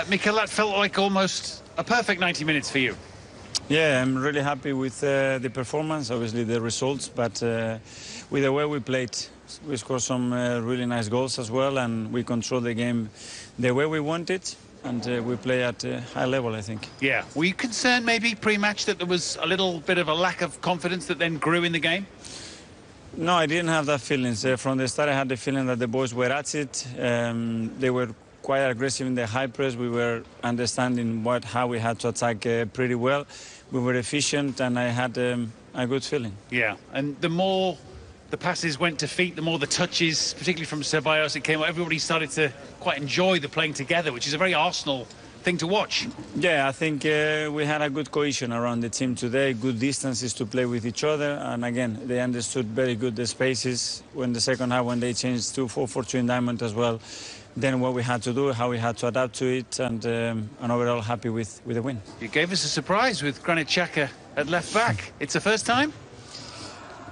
Mikel, that felt like almost a perfect 90 minutes for you. Yeah, I'm really happy with the performance, obviously the results, but with the way we played. We scored some really nice goals as well, and we controlled the game the way we wanted, and we play at a high level, I think. Yeah. Were you concerned maybe pre-match that there was a little bit of a lack of confidence that then grew in the game? No, I didn't have that feeling. From the start, I had the feeling that the boys were at it. They were quite aggressive in the high press. We were understanding how we had to attack pretty well. We were efficient, and I had a good feeling. Yeah, and the more the passes went to feet, the more the touches, particularly from Ceballos, it came. Everybody started to quite enjoy the playing together, which is a very Arsenal thing to watch. Yeah, I think we had a good cohesion around the team today, good distances to play with each other, and again, they understood very good the spaces when the second half, when they changed to 4-4-2 in Diamond as well, then what we had to do, how we had to adapt to it, and overall happy with the win. You gave us a surprise with Granit Xhaka at left back. It's the first time?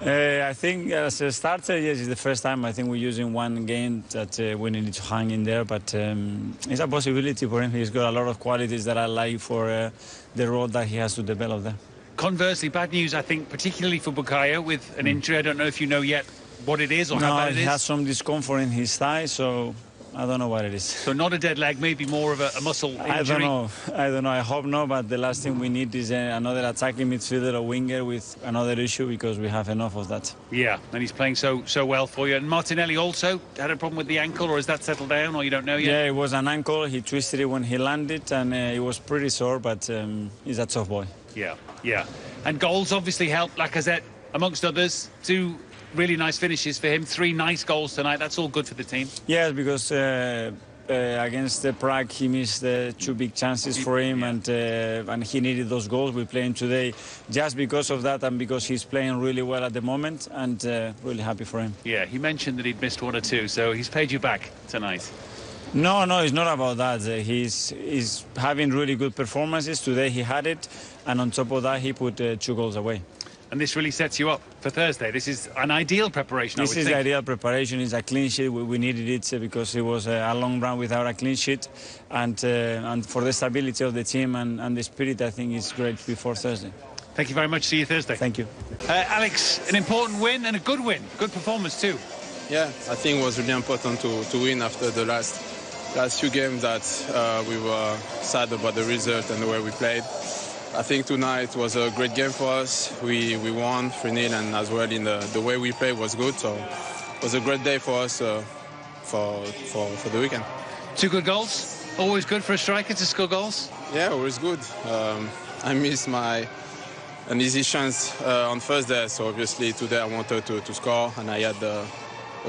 I think as a starter, yes, it's the first time. I think we're using one game that we need to hang in there, but it's a possibility for him. He's got a lot of qualities that I like for the role that he has to develop there. Conversely, bad news, I think, particularly for Bukayo with an injury. I don't know if you know yet what it is or how bad it is. He has some discomfort in his thigh, so I don't know what it is. So not a dead leg, maybe more of a muscle injury? I don't know. I hope not, but the last thing we need is another attacking midfielder or winger with another issue, because we have enough of that. Yeah, and he's playing so well for you. And Martinelli also had a problem with the ankle, or has that settled down, or you don't know yet? Yeah, it was an ankle. He twisted it when he landed, and it was pretty sore, but he's a tough boy. Yeah, yeah. And goals obviously helped. Lacazette, amongst others, two really nice finishes for him. 3 nice goals tonight. That's all good for the team. Yes, because against Prague, he missed 2 big chances for him, and he needed those goals. We're playing today just because of that, and because he's playing really well at the moment, and really happy for him. Yeah, he mentioned that he'd missed 1 or 2, so he's paid you back tonight. No, it's not about that. He's having really good performances. Today he had it, and on top of that, he put 2 goals away. And this really sets you up for Thursday. This is an ideal preparation, This is the ideal preparation. It's a clean sheet. We needed it because it was a long run without a clean sheet. And for the stability of the team and the spirit, I think it's great before Thursday. Thank you very much. See you Thursday. Thank you. Alex, an important win and a good win. Good performance too. Yeah, I think it was really important to win after the last few games that we were sad about the result and the way we played. I think tonight was a great game for us. We won 3-0, and as well in the way we played was good. So it was a great day for us for the weekend. 2 good goals. Always good for a striker to score goals. Yeah, always good. I missed an easy chance on Thursday, so obviously today I wanted to score, and I had a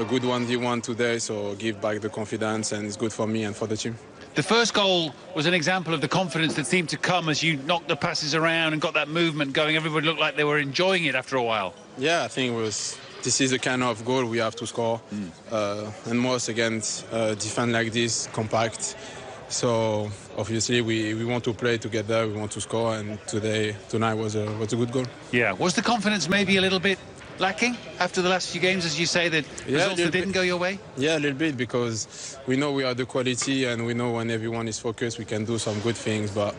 good 1v1 today, so give back the confidence, and it's good for me and for the team. The first goal was an example of the confidence that seemed to come as you knocked the passes around and got that movement going. Everybody looked like they were enjoying it after a while. Yeah, I think this is the kind of goal we have to score. And most against defend like this, compact. So obviously we want to play together, we want to score, and tonight was a good goal. Yeah, was the confidence maybe a little bit lacking after the last few games, as you say, that results that didn't go your way? Yeah, a little bit, because we know we have the quality, and we know when everyone is focused we can do some good things, but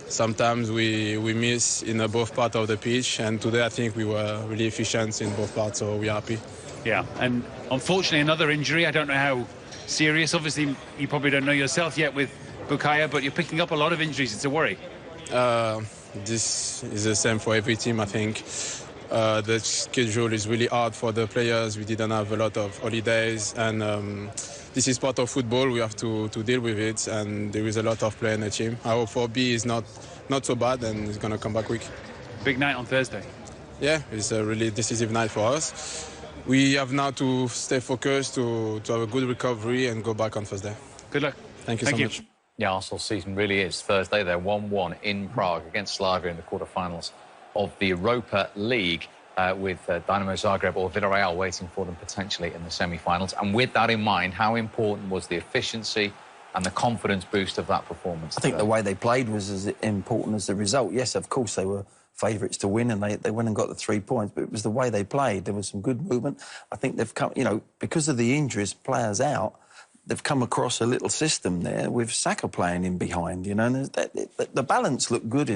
sometimes we miss in both parts of the pitch, and today I think we were really efficient in both parts, so we're happy. Yeah, and unfortunately another injury. I don't know how serious. Obviously you probably don't know yourself yet with Bukayo, but you're picking up a lot of injuries. It's a worry. This is the same for every team, I think. The schedule is really hard for the players. We didn't have a lot of holidays, and this is part of football. We have to deal with it, and there is a lot of play in the team. I hope 4B is not so bad, and it's going to come back quick. Big night on Thursday. Yeah, it's a really decisive night for us. We have now to stay focused, to have a good recovery and go back on Thursday. Good luck. Thank you so much. Yeah, Arsenal's season really is Thursday. They're 1-1 in Prague against Slavia in the quarterfinals of the Europa League, with Dynamo Zagreb or Villarreal waiting for them potentially in the semi-finals. And with that in mind, how important was the efficiency and the confidence boost of that performance? I think the way they played was as important as the result. Yes, of course, they were favourites to win, and they went and got the 3 points, but it was the way they played. There was some good movement. I think they've come, because of the injuries, players out, they've come across a little system there with Saka playing in behind, you know, and the balance looked good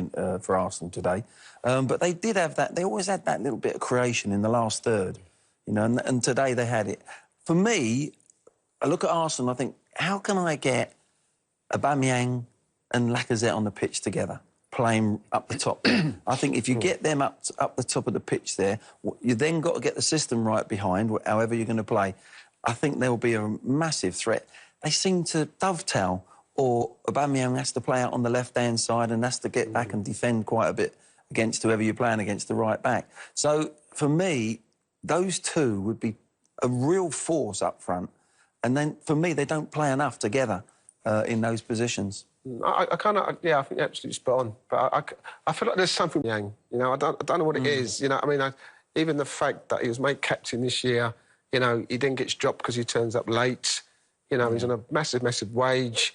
for Arsenal today. But they did have that, they always had that little bit of creation in the last third, you know, and today they had it. For me, I look at Arsenal and I think, how can I get Aubameyang and Lacazette on the pitch together, playing up the top? I think if you get them up the top of the pitch there, you then got to get the system right behind, however you're going to play. I think there will be a massive threat. They seem to dovetail, or Aubameyang has to play out on the left-hand side and has to get back and defend quite a bit against whoever you're playing against, the right back. So, for me, those two would be a real force up front. And then, for me, they don't play enough together in those positions. I kind of, yeah, I think you're absolutely spot on. But I feel like there's something Yang, you know, I don't know what it is, you know. I mean, even the fact that he was made captain this year, you know, he then gets dropped because he turns up late. You know, he's on a massive, massive wage.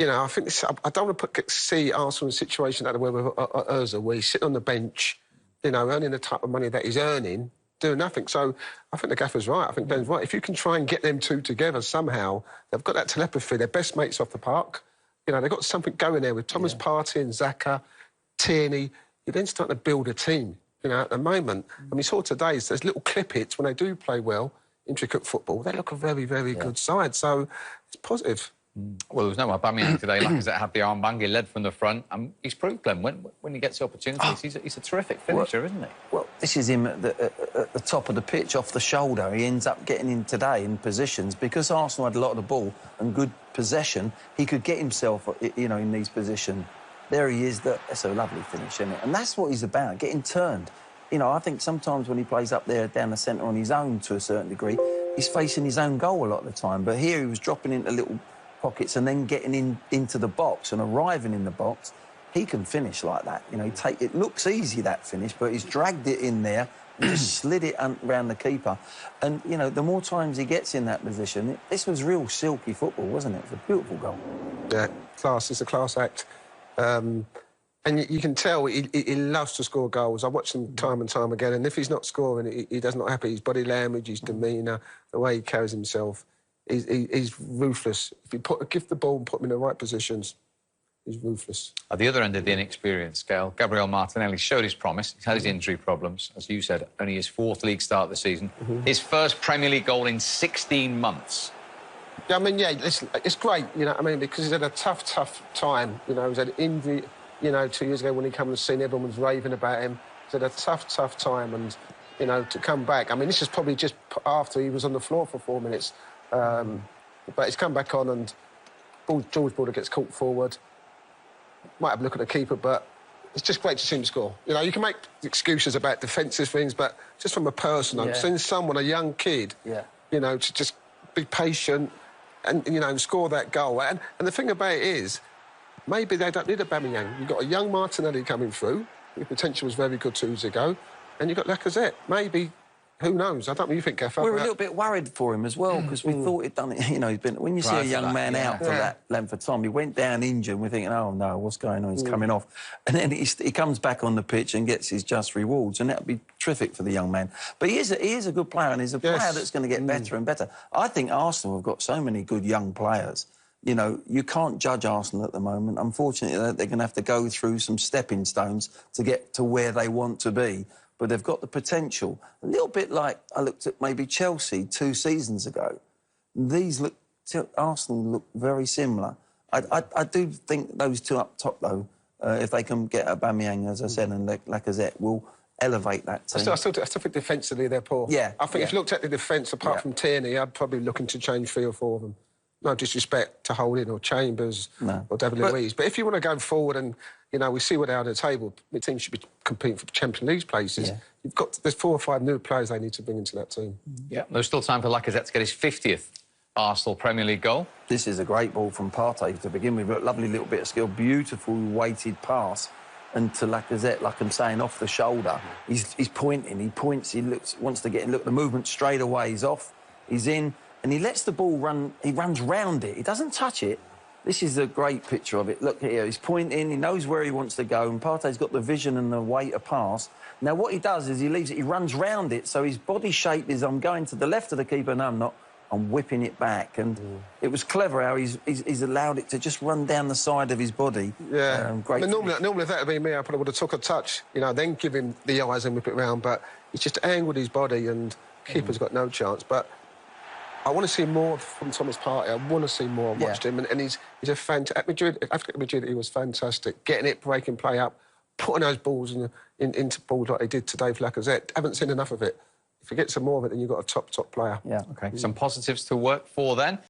You know, I think this, I don't want to see Arsenal in a situation like the way with Ozil, where he's sitting on the bench, you know, earning the type of money that he's earning, doing nothing. So I think the gaffer's right. I think Ben's right. If you can try and get them two together somehow, they've got that telepathy. They're best mates off the park. You know, they've got something going there with Thomas Partey and Xhaka, Tierney. You're then starting to build a team, you know, at the moment. And we saw today, there's little clip-hits when they do play well, intricate football. They look a very, very good side. So it's positive. Well, there was no Aubameyang today. Lacazette had the armband. He led from the front. He's proved, Glenn, when he gets the opportunities, he's a terrific finisher, isn't he? Well, this is him at the top of the pitch, off the shoulder. He ends up getting in today in positions. Because Arsenal had a lot of the ball and good possession, he could get himself, you know, in these positions. There he is. That's a lovely finish, isn't it? And that's what he's about, getting turned. You know, I think sometimes when he plays up there down the centre on his own to a certain degree, he's facing his own goal a lot of the time. But here he was dropping into little pockets and then getting into the box and arriving in the box. He can finish like that. You know, it looks easy, that finish, but he's dragged it in there and just slid it around the keeper. And, you know, the more times he gets in that position, this was real silky football, wasn't it? It was a beautiful goal. Yeah, class. It's a class act. And you can tell he loves to score goals. I watch him time and time again, and if he's not scoring, he does not happy. His body language, his demeanour, the way he carries himself, he's ruthless. If you give the ball and put him in the right positions, he's ruthless. At the other end of the inexperience scale, Gabriel Martinelli showed his promise. He's had his injury problems, as you said, only his 4th league start of the season. His first Premier League goal in 16 months. Yeah, I mean, yeah, listen, it's great, you know what I mean, because he's had a tough time. You know, he's had an injury, you know, 2 years ago when he came and seen, everyone was raving about him. He's had a tough time, and, you know, to come back. I mean, this is probably just after he was on the floor for 4 minutes. But he's come back on, and George Border gets caught forward. Might have a look at the keeper, but it's just great to see him score. You know, you can make excuses about defensive things, but just from a person, I've seen someone, a young kid, you know, to just be patient and, you know, score that goal. And the thing about it is, maybe they don't need a Aubameyang. You've got a young Martinelli coming through. Your potential was very good 2 years ago. And you've got Lacazette. Maybe, who knows? I don't know what you think, Gaffer. We were a little bit worried for him as well, because we thought he'd done it. You know, he's been, when you see a young man out for that length of time, he went down injured, and we're thinking, oh, no, what's going on? He's coming off. And then he comes back on the pitch and gets his just rewards, and that would be terrific for the young man. But he is a good player, and he's a player that's going to get better and better. I think Arsenal have got so many good young players. You know, you can't judge Arsenal at the moment. Unfortunately, they're going to have to go through some stepping stones to get to where they want to be. But they've got the potential. A little bit like I looked at maybe Chelsea 2 seasons ago. Arsenal look very similar. I do think those two up top, though, if they can get Aubameyang, as I said, and Lacazette, will elevate that team. I still think defensively they're poor. Yeah. I think if you looked at the defence, apart from Tierney, I'd probably be looking to change 3 or 4 of them. No disrespect to Holding or Chambers or David Luiz. But if you want to go forward and, you know, we see what they're on the table, the team should be competing for Champions League places. There's 4 or 5 new players they need to bring into that team. Yeah, there's still time for Lacazette to get his 50th Arsenal Premier League goal. This is a great ball from Partey to begin with. A lovely little bit of skill, beautiful weighted pass. And to Lacazette, like I'm saying, off the shoulder. He's pointing, he points, he wants to get in. Look, the movement straight away, he's off, he's in. And he lets the ball run, he runs round it. He doesn't touch it. This is a great picture of it. Look here, he's pointing, he knows where he wants to go, and Partey's got the vision and the way to pass. Now, what he does is he leaves it, he runs round it, so his body shape is, I'm going to the left of the keeper, no, I'm not. and whipping it back. And it was clever how he's allowed it to just run down the side of his body. Yeah. Great. I mean, normally if that had been me, I probably would have took a touch, you know, then give him the eyes and whip it round. But he's just angled his body and keeper's got no chance. But I want to see more from Thomas Partey. I want to see more. I watched him, and he's a fantastic... At Madrid, after Madrid, he was fantastic. Getting it, breaking play up, putting those balls into balls like he did today for Lacazette. Haven't seen enough of it. If you get some more of it, then you've got a top player. Yeah, OK. Some positives to work for then.